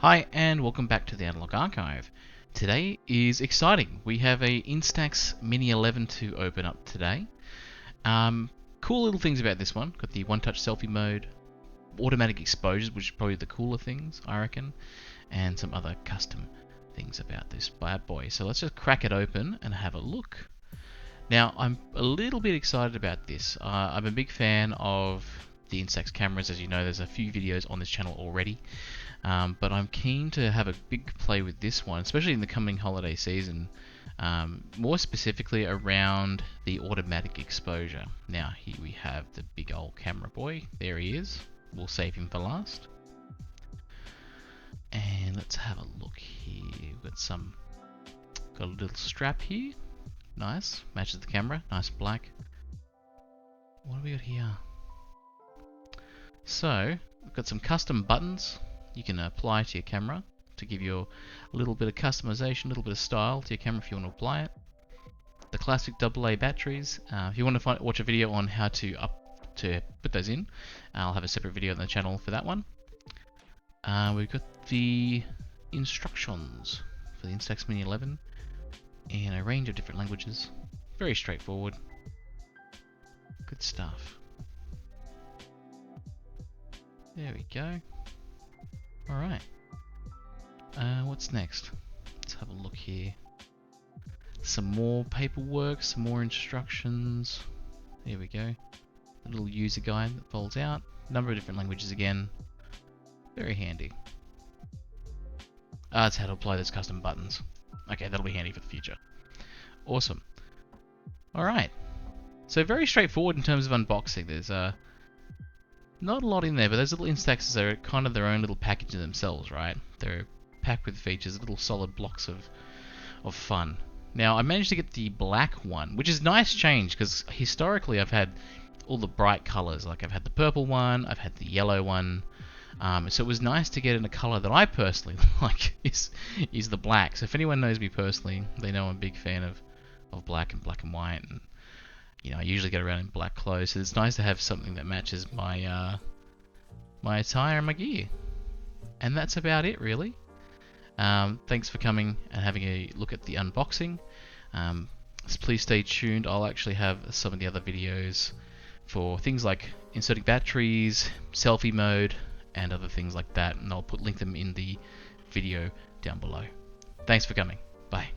Hi and welcome back to the Analogue Archive. Today is exciting. We have a Instax Mini 11 to open up today. Cool little things about this one. Got the one-touch selfie mode, automatic exposures, which is probably the cooler things, I reckon, and some other custom things about this bad boy. So let's just crack it open and have a look. Now, I'm a little bit excited about this. I'm a big fan of the Instax cameras. As you know, there's a few videos on this channel already. But I'm keen to have a big play with this one, especially in the coming holiday season, more specifically around the automatic exposure. Now here we have the big old camera boy. There he is. We'll save him for last. And let's have a look here. We've got a little strap here. Nice, matches the camera. Nice black. What have we got here? So we've got some custom buttons you can apply to your camera to give you a little bit of customization, a little bit of style to your camera if you want to apply it. The classic AA batteries. If you want to watch a video on how to put those in, I'll have a separate video on the channel for that one. We've got the instructions for the Instax Mini 11 in a range of different languages. Very straightforward. Good stuff. There we go. Alright. What's next? Let's have a look here. Some more paperwork, some more instructions. There we go. A little user guide that folds out. Number of different languages again. Very handy. That's how to apply those custom buttons. Okay, that'll be handy for the future. Awesome. Alright. So very straightforward in terms of unboxing. There's not a lot in there, but those little Instaxes are kind of their own little package in themselves, right? They're packed with features, little solid blocks of fun. Now, I managed to get the black one, which is a nice change, because historically I've had all the bright colors. Like I've had the purple one, I've had the yellow one. So it was nice to get in a color that I personally like, is the black. So if anyone knows me personally, they know I'm a big fan of black and white. And you know, I usually get around in black clothes, so it's nice to have something that matches my my attire and my gear. And that's about it, really. Thanks for coming and having a look at the unboxing. Please stay tuned. I'll actually have some of the other videos for things like inserting batteries, selfie mode, and other things like that, and I'll link them in the video down below. Thanks for coming. Bye.